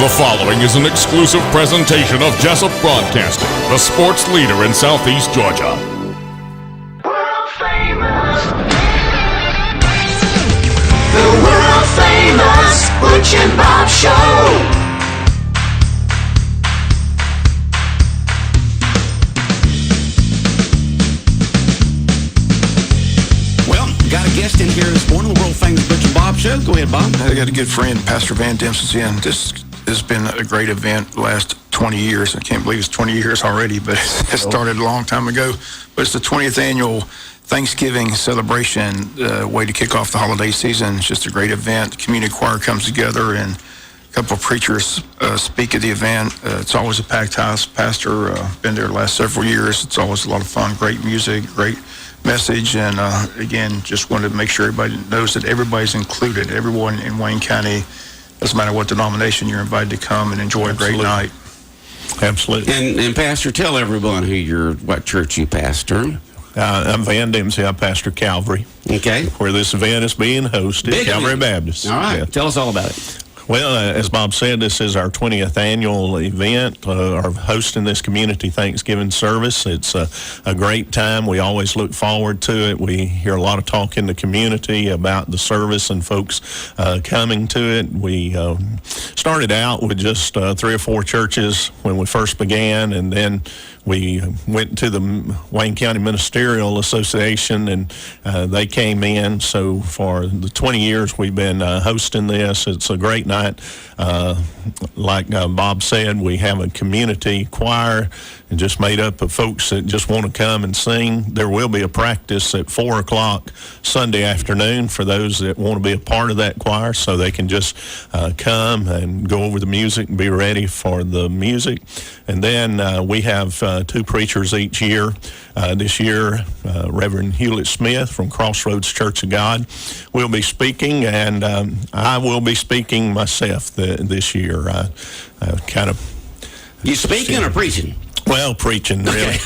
The following is an exclusive presentation of Jesup Broadcasting, the sports leader in Southeast Georgia. World famous. The world famous Butch and Bob Show. Got a guest in here this morning, the world famous Butch and Bob Show. Go ahead, Bob. I got a good friend, Pastor Van Dempsey's in. This has been a great event the last 20 years. I can't believe it's 20 years already, but it started a long time ago. But it's the 20th annual Thanksgiving celebration, way to kick off the holiday season. It's just a great event. The community choir comes together and a couple of preachers speak at the event. It's always a packed house. Pastor, been there the last several years. It's always a lot of fun, great music, great message, and again, just wanted to make sure everybody knows that everybody's included. Everyone in Wayne County, doesn't matter what denomination, you're invited to come and enjoy a great night. Absolutely. And Pastor, tell everyone what church you pastor. I'm Van Dempsey. I pastor Calvary. Okay. Where this event is being hosted, Big Calvary event. Baptist. All right. Yeah. Tell us all about it. Well, as Bob said, this is our 20th annual event, our hosting this community Thanksgiving service. It's a great time. We always look forward to it. We hear a lot of talk in the community about the service and folks coming to it. We started out with just 3 or 4 churches when we first began, and then we went to the Wayne County Ministerial Association, and they came in. So for the 20 years we've been hosting this, it's a great night. Like Bob said, we have a community choir and just made up of folks that just want to come and sing. There will be a practice at 4 o'clock Sunday afternoon for those that want to be a part of that choir, so they can just come and go over the music and be ready for the music. And then we have 2 preachers each year. This year, Reverend Hewlett Smith from Crossroads Church of God will be speaking, and I will be speaking myself this year. Kind of. You speaking or preaching? Well, preaching, really.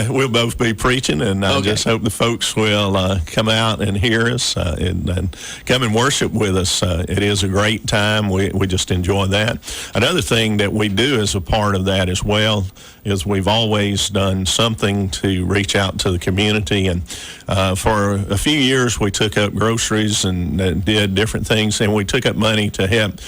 We'll both be preaching, and I just hope the folks will come out and hear us and come and worship with us. It is a great time. We just enjoy that. Another thing that we do as a part of that as well is we've always done something to reach out to the community, and for a few years we took up groceries and did different things, and we took up money to help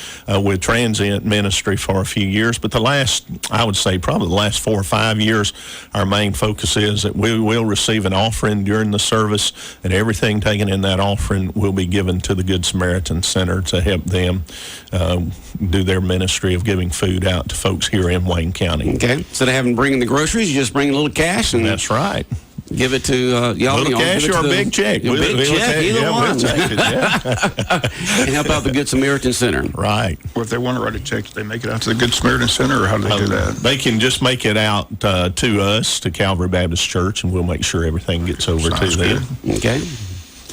with transient ministry for a few years. But I would say probably the last 4 or 5 years, our main focus is that we will receive an offering during the service, and everything taken in that offering will be given to the Good Samaritan Center to help them do their ministry of giving food out to folks here in Wayne County. Okay. Instead of bringing the groceries, you just bring a little cash and that's right. Give it to y'all. A little cash or a big check. Big check, either one. We'll take it, And help out the Good Samaritan Center. Right. Or if they want to write a check, do they make it out to the Good Samaritan Center, or how do they do that? They can just make it out to us, to Calvary Baptist Church, and we'll make sure everything gets over to them. Okay.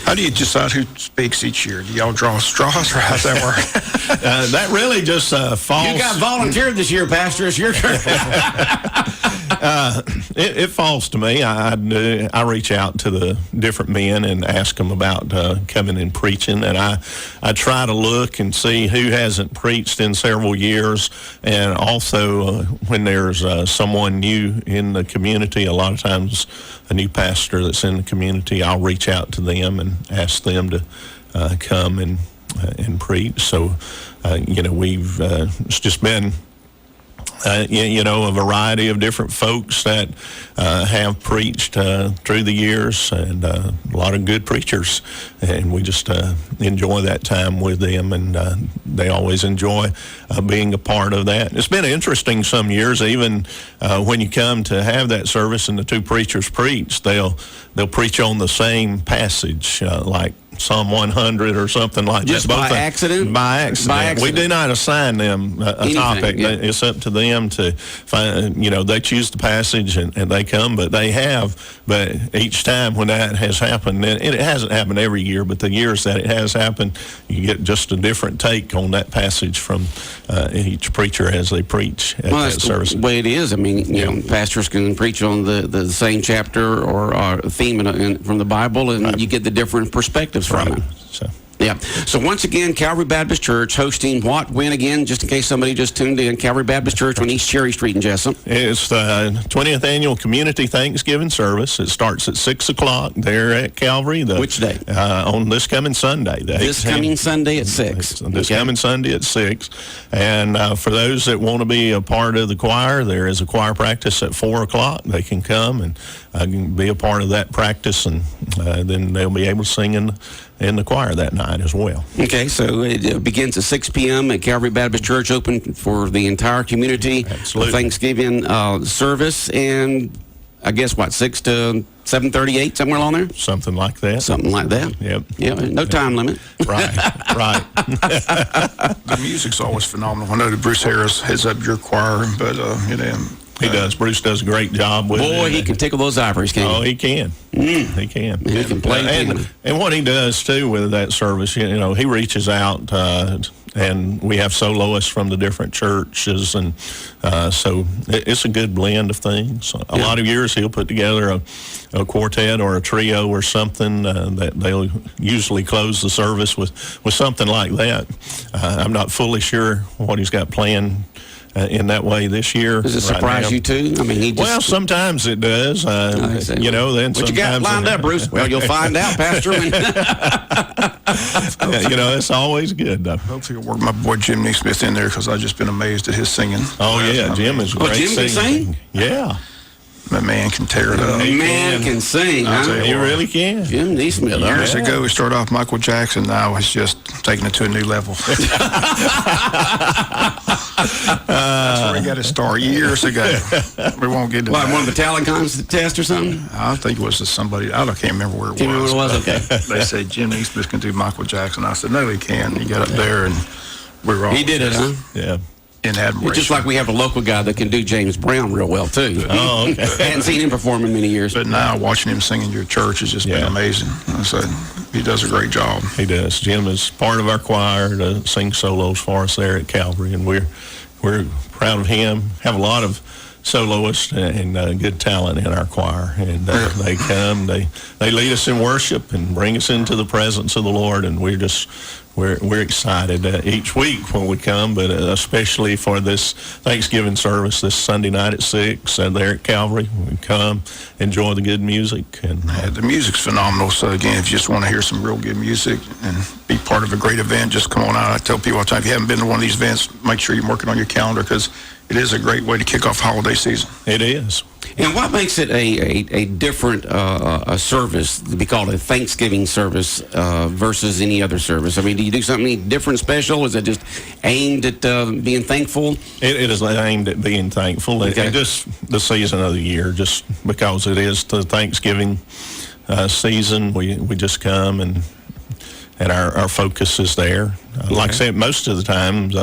How do you decide who speaks each year? Do y'all draw straws, or how's that work? That really just falls. You got volunteered this year, Pastor. It's your turn. It falls to me. I reach out to the different men and ask them about coming and preaching, and I try to look and see who hasn't preached in several years, and also when there's someone new in the community, a lot of times a new pastor that's in the community, I'll reach out to them and ask them to come and preach. So, we've it's just been a variety of different folks that have preached through the years, and a lot of good preachers, and we just enjoy that time with them, and they always enjoy being a part of that. It's been interesting some years, even when you come to have that service and the 2 preachers preach, they'll preach on the same passage, like Psalm 100 or something like just that. By accident? By accident. We do not assign them a topic. Yeah. It's up to them to find, they choose the passage and they come, but they have. But each time when that has happened, and it hasn't happened every year, but the years that it has happened, you get just a different take on that passage from each preacher as they preach at that service. That's the way it is. I mean, pastors can preach on the same chapter or theme from the Bible, and you get the different perspectives from it. So Yeah. So once again, Calvary Baptist Church hosting what, when again, just in case somebody just tuned in, Calvary Baptist Church on East Cherry Street in Jesup. It's the 20th Annual Community Thanksgiving Service. It starts at 6 o'clock there at Calvary. Which day? On this coming Sunday. This coming Sunday at 6. This coming Sunday at 6. And for those that want to be a part of the choir, there is a choir practice at 4 o'clock. They can come and can be a part of that practice, and then they'll be able to sing in the choir that night as well. Okay, so it begins at 6 p.m. at Calvary Baptist Church, open for the entire community. Absolutely. Thanksgiving service, and I guess, 6 to 7:38, somewhere along there? Something like that. Something like that. Yep. Yeah, no time limit. Right. The music's always phenomenal. I know that Bruce Harris heads up your choir, but He does. Bruce does a great job with it. Boy, he can tickle those ivories, can't he? Oh, he can. He can. And he can play. And what he does, too, with that service, he reaches out, and we have soloists from the different churches, and so it's a good blend of things. A lot of years he'll put together a quartet or a trio or something that they'll usually close the service with something like that. I'm not fully sure what he's got planned in that way this year. Does it surprise you too? I mean, well, sometimes it does. Then what you got lined up, Bruce? Well, you'll find out, Pastor. It's always good, though. hopefully I'll work my boy Jim Neesmith in there, because I've just been amazed at his singing. Oh, yeah, Jim is great. Jim can sing? Yeah. That man can tear it up. Man can sing, huh? He really can. Jim Neesmith. Years ago, we started off Michael Jackson. Now he's just taking it to a new level. That's where he got his start years ago. We won't get to that. One of the talent contest or something? I think it was just somebody. I can't remember where it was. Can't remember what it was? Okay. They said Jim Neesmith can do Michael Jackson. I said, no, he can. He got up there, and we were all He did it, huh? Yeah. in admiration. Just like we have a local guy that can do James Brown real well, too. Oh, okay. Hadn't seen him perform in many years. But now watching him sing in your church has just been amazing. So he does a great job. He does. Jim is part of our choir to sing solos for us there at Calvary, and we're proud of him. Have a lot of soloists and good talent in our choir, and they come, they lead us in worship and bring us into the presence of the Lord, and we're excited each week when we come, but especially for this Thanksgiving service this Sunday night at 6 there at Calvary. We come, enjoy the good music. And the music's phenomenal. So again, if you just want to hear some real good music and be part of a great event, just come on out. I tell people all the time, if you haven't been to one of these events, make sure you're working on your calendar, because it is a great way to kick off holiday season. It is. And what makes it a different a service to be called a Thanksgiving service versus any other service? I mean, do you do something different, special? Is it just aimed at being thankful? It is aimed at being thankful. Okay. And just the season of the year, just because it is the Thanksgiving season, we just come and our focus is there. Like I said, most of the times,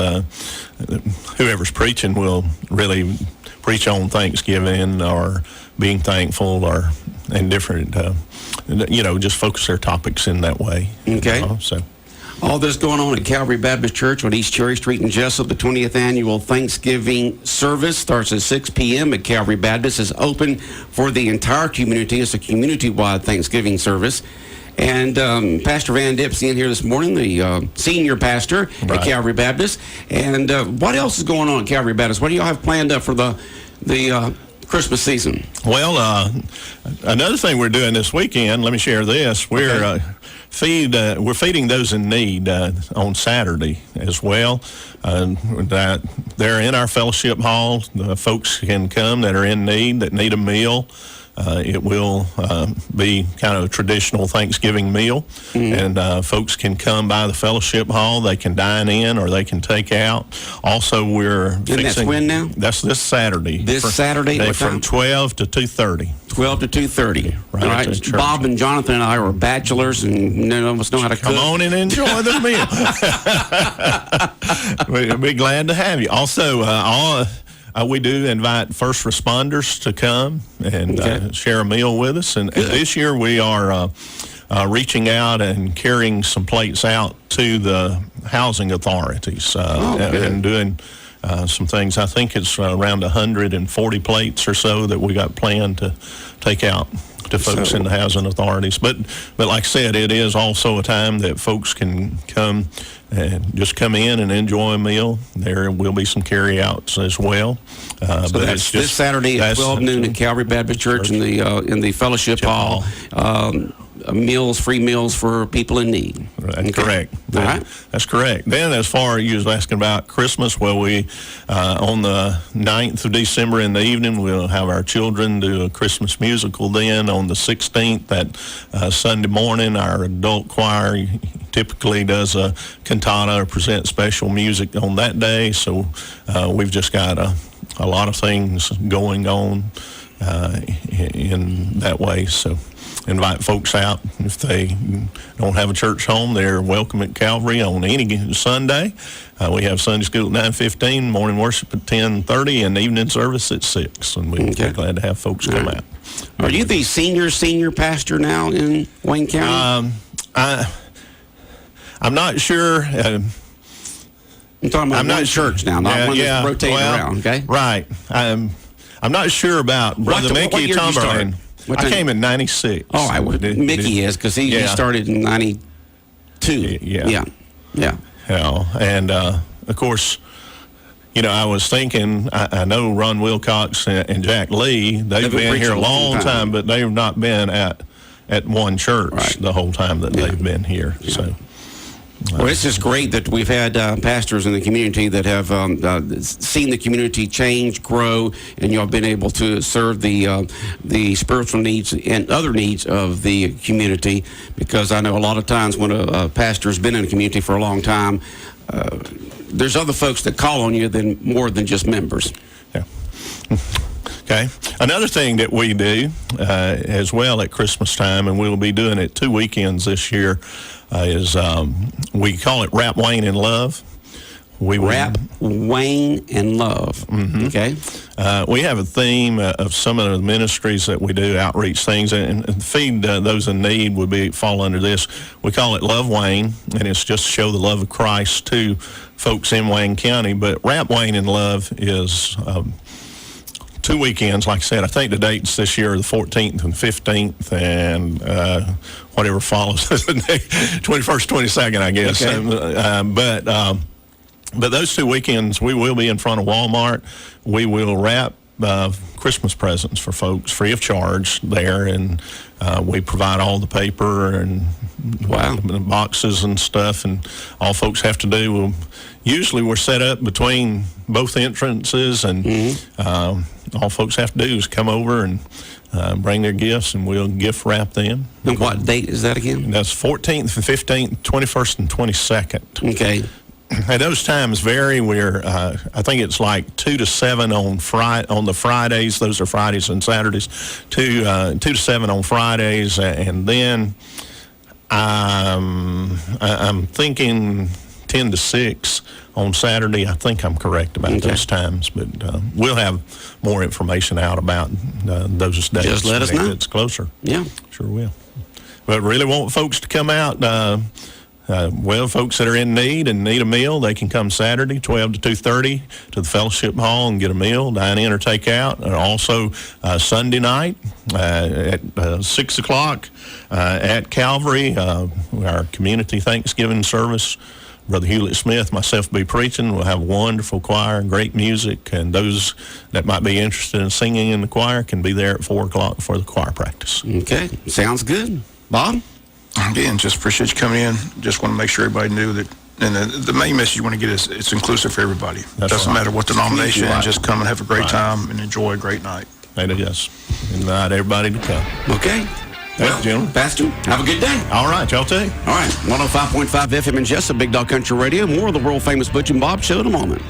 whoever's preaching will really preach on Thanksgiving or being thankful and different, just focus their topics in that way. Okay. So. All this going on at Calvary Baptist Church on East Cherry Street in Jesup. The 20th annual Thanksgiving service starts at 6 p.m. at Calvary Baptist. It's open for the entire community. It's a community-wide Thanksgiving service. And Pastor Van Dip's in here this morning, the senior pastor at Calvary Baptist. And what else is going on at Calvary Baptist? What do y'all have planned up for the Christmas season? Well, another thing we're doing this weekend, let me share this. We're feeding those in need on Saturday as well. That they're in our fellowship hall. The folks can come that are in need, that need a meal. It will be kind of a traditional Thanksgiving meal, and folks can come by the fellowship hall. They can dine in or they can take out. Also, we're And that's when now? That's this Saturday. Saturday? What time? From 12 to 2:30. 12 to 2:30. Right All at right. the church. Bob and Jonathan and I are bachelors, and none of us know how to cook. Come on and enjoy the meal. We'll be glad to have you. Also, we do invite first responders to come and share a meal with us. And this year we are reaching out and carrying some plates out to the housing authorities and doing some things. I think it's around 140 plates or so that we got planned to take out to folks in the housing authorities. But like I said, it is also a time that folks can come and just come in and enjoy a meal. There will be some carry-outs as well. So but that's this Saturday at 12 noon at Calvary Baptist Church in the Fellowship Hall. Free meals for people in need. Okay. Correct. All right. That's correct. Then as far as you was asking about Christmas, well, we, on the 9th of December in the evening, we'll have our children do a Christmas musical then. On the 16th, that Sunday morning, our adult choir typically does a cantata or present special music on that day. So we've just got a lot of things going on in that way. So invite folks out. If they don't have a church home, they're welcome at Calvary on any Sunday. We have Sunday school at 9:15, morning worship at 10:30, and evening service at 6. And we're glad to have folks come out. Are you the senior pastor now in Wayne County? I'm not sure. I'm talking about one church now, not one that's rotating around, okay? Right. I'm not sure about Brother Mickey Tumberland. I came in 96. All right, well, Mickey is, because he started in 92. Yeah. And, of course, I was thinking, I know Ron Wilcox and Jack Lee, they've been here a long time, but they've not been at one church the whole time that they've been here. Yeah. So. Well, it's just great that we've had pastors in the community that have seen the community change, grow, and y'all been able to serve the spiritual needs and other needs of the community. Because I know a lot of times when a pastor's been in a community for a long time, there's other folks that call on you more than just members. Yeah. Okay. Another thing that we do as well at Christmas time, and we'll be doing it 2 weekends this year, is we call it Wrap Wayne in Love. Wrap Wayne in Love. Mm-hmm. Okay. We have a theme of some of the ministries that we do, outreach things, and feed those in need would fall under this. We call it Love Wayne, and it's just to show the love of Christ to folks in Wayne County. But Wrap Wayne in Love is 2 weekends, like I said. I think the dates this year are the 14th and 15th, and whatever follows, 21st, 22nd, I guess. Okay. But those 2 weekends, we will be in front of Walmart. We will wrap Christmas presents for folks free of charge there, and we provide all the paper and the boxes and stuff, and all folks have to do, usually we're set up between both entrances, and all folks have to do is come over and bring their gifts, and we'll gift wrap them. And what date is that again? That's 14th and 15th, 21st and 22nd. Okay. At those times vary. I think it's like 2 to 7 on the Fridays. Those are Fridays and Saturdays. 2 to 7 on Fridays, and then I'm thinking 10 to 6 on Saturday. I think I'm correct about those times, but we'll have more information out about those dates. Just let us know. It's closer. Yeah, sure will. But really want folks to come out. Folks that are in need and need a meal, they can come Saturday, 12 to 2:30 to the Fellowship Hall and get a meal, dine in or take out. And also Sunday night at 6 o'clock at Calvary, our community Thanksgiving service. Brother Hewlett Smith, myself will be preaching. We'll have a wonderful choir, great music, and those that might be interested in singing in the choir can be there at 4 o'clock for the choir practice. Okay, sounds good. Bob? Again, just appreciate you coming in. Just want to make sure everybody knew that, and the main message you want to get is it's inclusive for everybody. It doesn't matter what denomination, just come and have a great time and enjoy a great night. It is. Invite everybody to come. Okay. Well, gentlemen, Pastor, have a good day. All right, y'all too. All right, 105.5 FM in Jesup, Big Dog Country Radio. More of the world-famous Butch and Bob Show in a moment.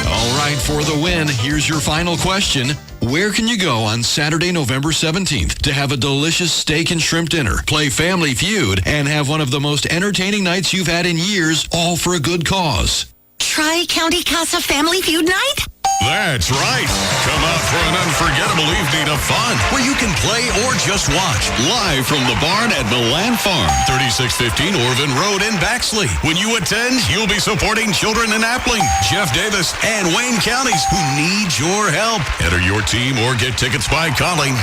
All right, for the win, here's your final question. Where can you go on Saturday, November 17th to have a delicious steak and shrimp dinner, play Family Feud, and have one of the most entertaining nights you've had in years, all for a good cause? Tri-County Casa Family Feud Night? That's right. Come out for an unforgettable evening of fun where you can play or just watch live from the barn at Milan Farm, 3615 Orvin Road in Baxley. When you attend, you'll be supporting children in Appling, Jeff Davis, and Wayne counties who need your help. Enter your team or get tickets by calling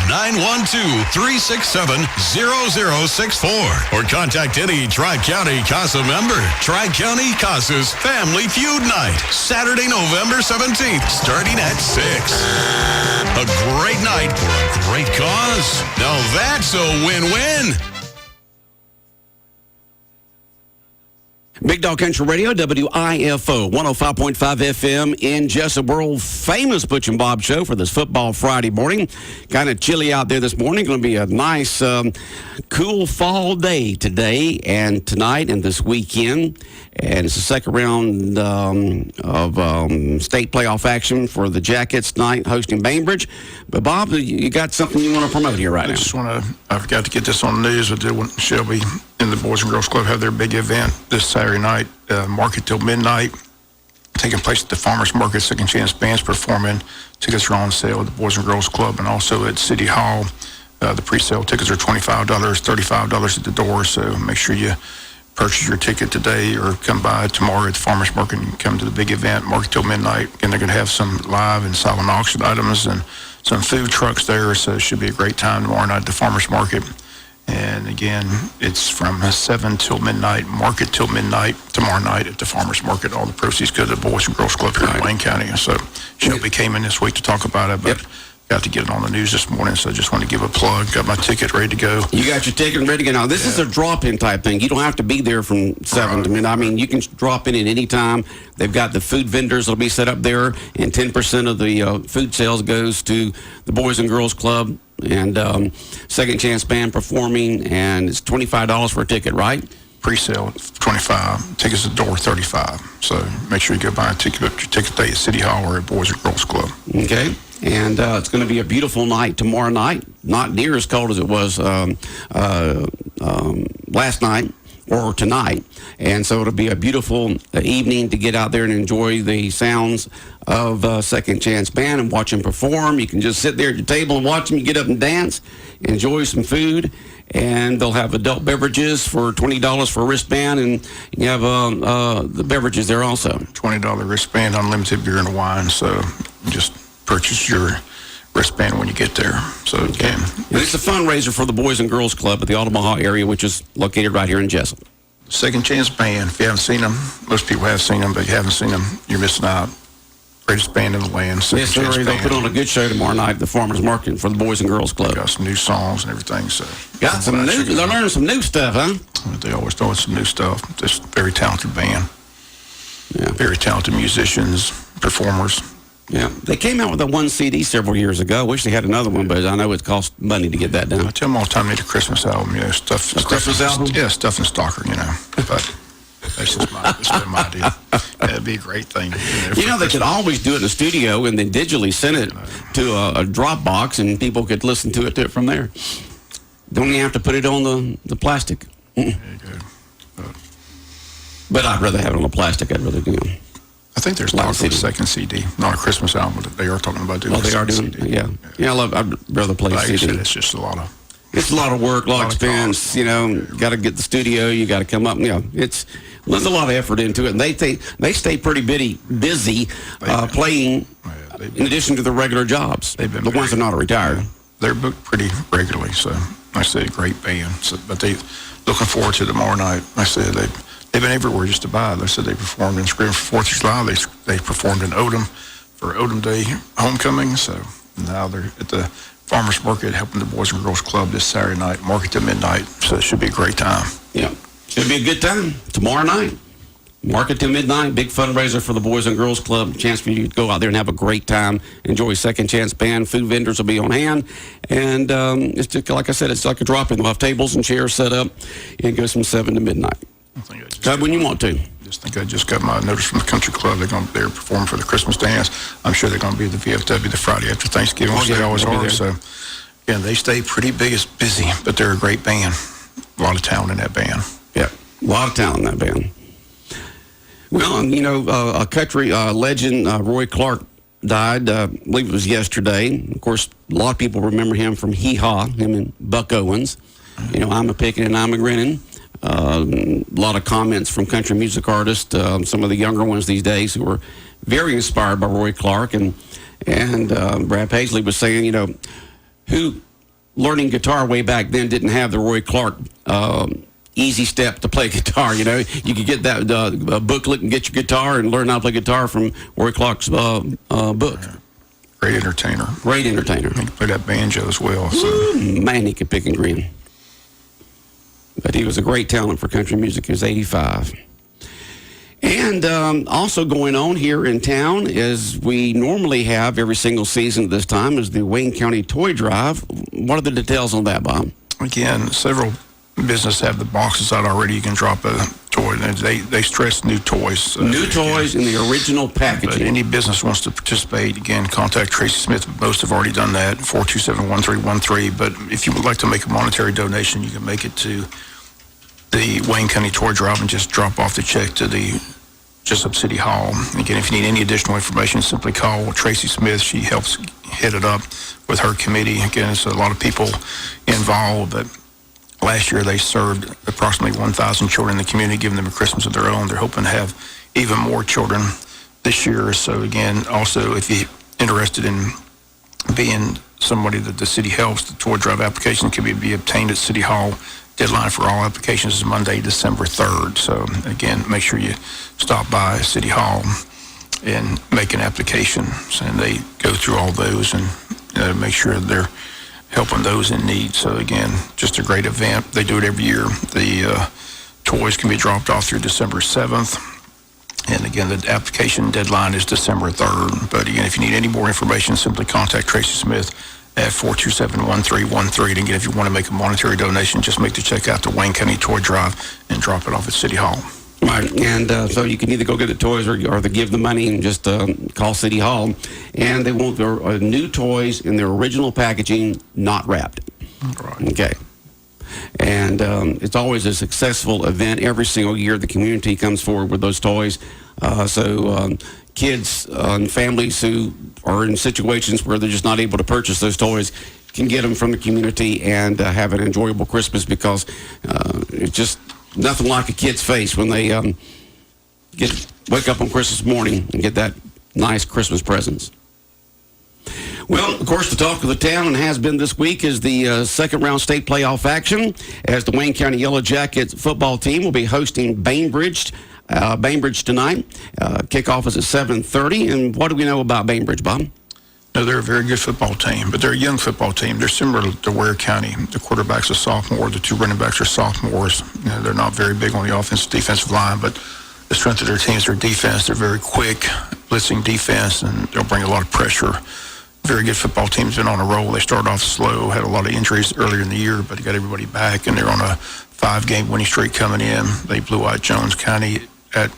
912-367-0064 or contact any Tri-County CASA member. Tri-County CASA's Family Feud Night, Saturday, November 17th. Starting at 6. A great night for a great cause. Now that's a win-win. Big Dog Country Radio, WIFO 105.5 FM in Jesup, world famous Butch and Bob Show for this football Friday morning. Kind of chilly out there this morning. Going to be a nice, cool fall day today and tonight and this weekend. And it's the second round of state playoff action for the Jackets tonight, hosting Bainbridge. But Bob, you got something you want to promote here right now? I forgot to get this on the news. I did when Shelby and the Boys and Girls Club have their big event this Saturday night, market till midnight, taking place at the Farmers Market. Second Chance Band's performing. Tickets are on sale at the Boys and Girls Club and also at City Hall. The pre-sale tickets are $25, $35 at the door, so make sure you purchase your ticket today or come by tomorrow at the Farmers Market and come to the big event, market till midnight. And they're going to have some live and silent auction items and some food trucks there, so it should be a great time tomorrow night at the Farmers Market. And again, it's from 7 till midnight, market till midnight tomorrow night at the Farmers Market. All the proceeds go to the Boys and Girls Club here in Wayne County. So Shelby came in this week to talk about it, but got to get it on the news this morning, so I just want to give a plug. Got my ticket ready to go. You got your ticket ready to go. Now, this is a drop-in type thing. You don't have to be there from 7 to midnight. I mean, you can drop in at any time. They've got the food vendors that'll be set up there, and 10% of the food sales goes to the Boys and Girls Club. And Second Chance Band performing, and it's $25 for a ticket, right? Pre-sale $25, tickets at the door $35. So make sure you go buy a ticket, book your ticket day at City Hall or at Boys and Girls Club. Okay. And it's going to be a beautiful night tomorrow night. Not near as cold as it was last night or tonight. And so it'll be a beautiful evening to get out there and enjoy the sounds of Second Chance Band and watch them perform. You can just sit there at your table and watch them. You get up and dance, enjoy some food. And they'll have adult beverages for $20 for a wristband, and you have the beverages there also. $20 wristband, unlimited beer and wine. So just purchase your wristband when you get there. So okay. And it's a fundraiser for the Boys and Girls Club at the Omaha area, which is located right here in Jesup. Second Chance Band. If you haven't seen them, most people have seen them, but if you haven't seen them, you're missing out. Greatest band in the land. Yes, sir. They'll put on a good show tomorrow night at the Farmers Market for the Boys and Girls Club. Got some new songs and everything. So got some new. They're learning some new stuff, huh? They always know some new stuff. Just very talented band. Yeah. Very talented musicians, performers. Yeah, they came out with a one CD several years ago. I wish they had another one, but I know it cost money to get that done. I tell them all the time they need a Christmas album. You know, stuff. Christmas album? Yeah, stuff in Stalker. You know, but. That's just my idea. That'd be a great thing. You know, they could always do it in the studio and then digitally send it to a Dropbox, and people could listen to it from there. Don't even have to put it on the plastic. There you go. But I'd rather have it on the plastic. I'd rather do it. I think there's talk of a second CD, not a Christmas album, but they are talking about doing. Oh, they are doing. CD. Yeah. I'd rather play like CD. I said, it's just a lot of. It's a lot of work, a lot of expense. You know, got to get the studio. You got to come up. You know, there's a lot of effort into it, and they stay pretty busy playing in addition to their regular jobs. The ones that are not retired. They're booked pretty regularly, so I said great band. So, but they looking forward to tomorrow night. I said they've been everywhere just to buy. They said they performed in Scream for 4th of July. They performed in Odom for Odom Day homecoming. So now they're at the Farmers Market helping the Boys and Girls Club this Saturday night, market to midnight. So it should be a great time. Yeah, should be a good time tomorrow night. Market to midnight, big fundraiser for the Boys and Girls Club. Chance for you to go out there and have a great time. Enjoy Second Chance Band. Food vendors will be on hand. And it's just, like I said, it's like a drop-in. They'll have tables and chairs set up. And it goes from 7 to midnight. Come when you want to. I just got my notice from the country club. They're performing for the Christmas dance. I'm sure they're going to be at the VFW the Friday after Thanksgiving, which they always are. So, yeah, they stay pretty busy, but they're a great band. A lot of talent in that band. Yeah, a lot of talent in that band. Well, you know, a country legend, Roy Clark, died, I believe it was yesterday. Of course, a lot of people remember him from Hee Haw, him and Buck Owens. You know, I'm a picking and I'm a grinning. A lot of comments from country music artists, some of the younger ones these days who were very inspired by Roy Clark. And Brad Paisley was saying, you know, who learning guitar way back then didn't have the Roy Clark easy step to play guitar. You know, you could get that booklet and get your guitar and learn how to play guitar from Roy Clark's book. Great entertainer. Great entertainer. He could play that banjo as well. So. Ooh, man, he could pick and grin. But he was a great talent for country music. He was 85. And also going on here in town, as we normally have every single season at this time, is the Wayne County Toy Drive. What are the details on that, Bob? Again, several businesses have the boxes out already. You can drop a toy. They stress new toys. New toys in the original But packaging. any business wants to participate, again, contact Tracy Smith. Most have already done that, 427-1313. But if you would like to make a monetary donation, you can make it to the Wayne County Toy Drive and just drop off the check to the Jesup City Hall. Again, if you need any additional information, simply call Tracy Smith. She helps head it up with her committee. Again, it's a lot of people involved, but last year they served approximately 1,000 children in the community, giving them a Christmas of their own. They're hoping to have even more children this year. So again, also if you're interested in being somebody that the city helps, the toy drive application can be obtained at City Hall. Deadline for all applications is Monday, December 3rd. So again, make sure you stop by City Hall and make an application. And they go through all those and make sure they're helping those in need. So again, just a great event. They do it every year. The toys can be dropped off through December 7th. And again, the application deadline is December 3rd. But again, if you need any more information, simply contact Tracy Smith at 427-1313. And again, if you want to make a monetary donation, just make the check out to Wayne County Toy Drive and drop it off at City Hall. Right, and so you can either go get the toys or give the money and just call City Hall. And they want their new toys in their original packaging, not wrapped. Right. Okay. And it's always a successful event. Every single year, the community comes forward with those toys. So kids and families who are in situations where they're just not able to purchase those toys can get them from the community and have an enjoyable Christmas, because it's just nothing like a kid's face when they wake up on Christmas morning and get that nice Christmas presents. Well, of course, the talk of the town, and has been this week, is the second round state playoff action, as the Wayne County Yellow Jackets football team will be hosting Bainbridge tonight. Kickoff is at 7:30. And what do we know about Bainbridge, Bob? No, they're a very good football team, but they're a young football team. They're similar to Ware County. The quarterback's a sophomore. The two running backs are sophomores. You know, they're not very big on the offensive defensive line, but the strength of their team is their defense. They're very quick, blitzing defense, and they'll bring a lot of pressure. Very good football team's been on a roll. They started off slow, had a lot of injuries earlier in the year, but they got everybody back, and they're on a 5-game winning streak coming in. They blew out Jones County at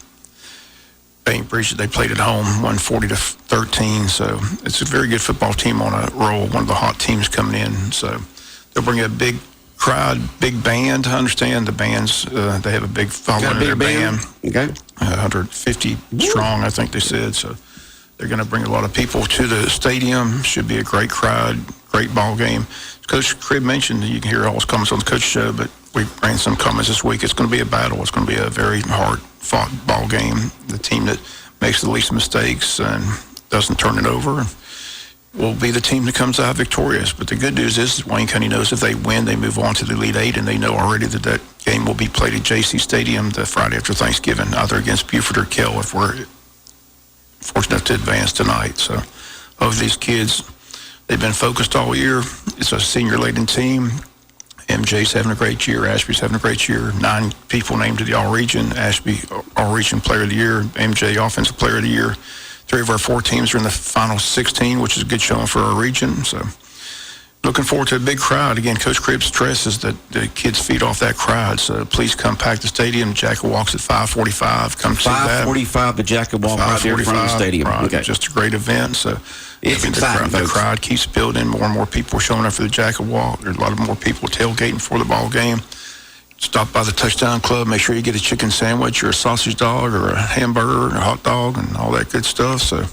Bainbridge. They played at home, 140-13. So it's a very good football team on a roll. One of the hot teams coming in. So they'll bring a big crowd, big band. I understand the bands. They have a big following of their band. Okay. 150 strong, I think they said. So they're going to bring a lot of people to the stadium. Should be a great crowd, great ball game. Coach Cribb mentioned, you can hear all his comments on the coach show, but we ran some comments this week. It's going to be a battle. It's going to be a very hard-fought ball game. The team that makes the least mistakes and doesn't turn it over will be the team that comes out victorious. But the good news is Wayne County knows if they win, they move on to the Elite Eight, and they know already that that game will be played at JC Stadium the Friday after Thanksgiving, either against Buford or Kell, if we're fortunate enough to advance tonight. So of these kids, they've been focused all year. It's a senior-laden team. MJ's having a great year. Ashby's having a great year. 9 people named to the All-Region. Ashby, All-Region Player of the Year. MJ, Offensive Player of the Year. 3 of our 4 teams are in the final 16, which is a good showing for our region. So looking forward to a big crowd. Again, Coach Cribb stresses that the kids feed off that crowd. So please come pack the stadium. Jacket walks at 5:45. Come see that. 5:45, the Jacket walk right there in front of the stadium. Right. Okay. Just a great event. So it's exciting, the crowd keeps building. More and more people are showing up for the Jacket walk. There's a lot of more people tailgating for the ball game. Stop by the Touchdown Club. Make sure you get a chicken sandwich or a sausage dog or a hamburger or a hot dog and all that good stuff. So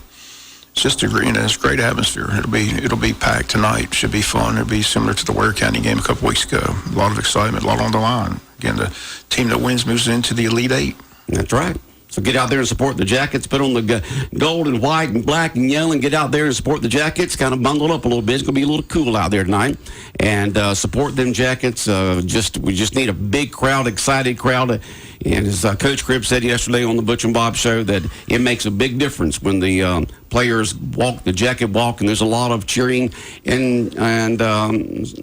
it's just it's a great atmosphere. It'll be packed tonight. Should be fun. It'll be similar to the Ware County game a couple weeks ago. A lot of excitement, a lot on the line. Again, the team that wins moves into the Elite Eight. That's right. So get out there and support the Jackets. Put on the gold and white and black and yellow and get out there and support the Jackets. Kind of bundle up a little bit. It's going to be a little cool out there tonight. And support them Jackets. We just need a big crowd, excited crowd. And as Coach Cribb said yesterday on the Butch and Bob Show, that it makes a big difference when the players walk the jacket walk, and there's a lot of cheering and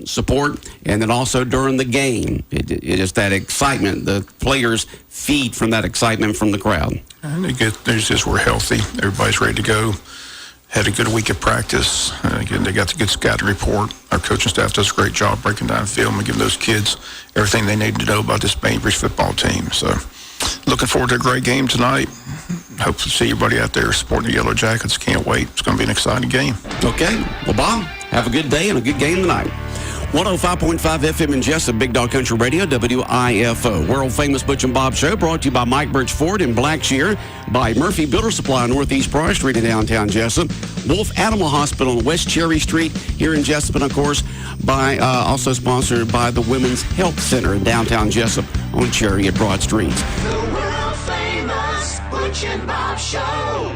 support. And then also during the game, it is that excitement. The players feed from that excitement from the crowd. And we're healthy. Everybody's ready to go. Had a good week of practice. Again, they got the good scouting report. Our coaching staff does a great job breaking down film and giving those kids everything they need to know about this Bainbridge football team. So looking forward to a great game tonight. Hope to see everybody out there supporting the Yellow Jackets. Can't wait. It's going to be an exciting game. Okay. Well, Bob, have a good day and a good game tonight. 105.5 FM in Jesup, Big Dog Country Radio, WIFO. World-famous Butch and Bob Show brought to you by Mike Birch Ford in Blackshear, by Murphy Builder Supply, Northeast Prior Street in downtown Jesup, Wolf Animal Hospital on West Cherry Street here in Jesup, and, of course, by also sponsored by the Women's Health Center in downtown Jesup on Cherry at Broad Streets. The world famous Butch and Bob Show.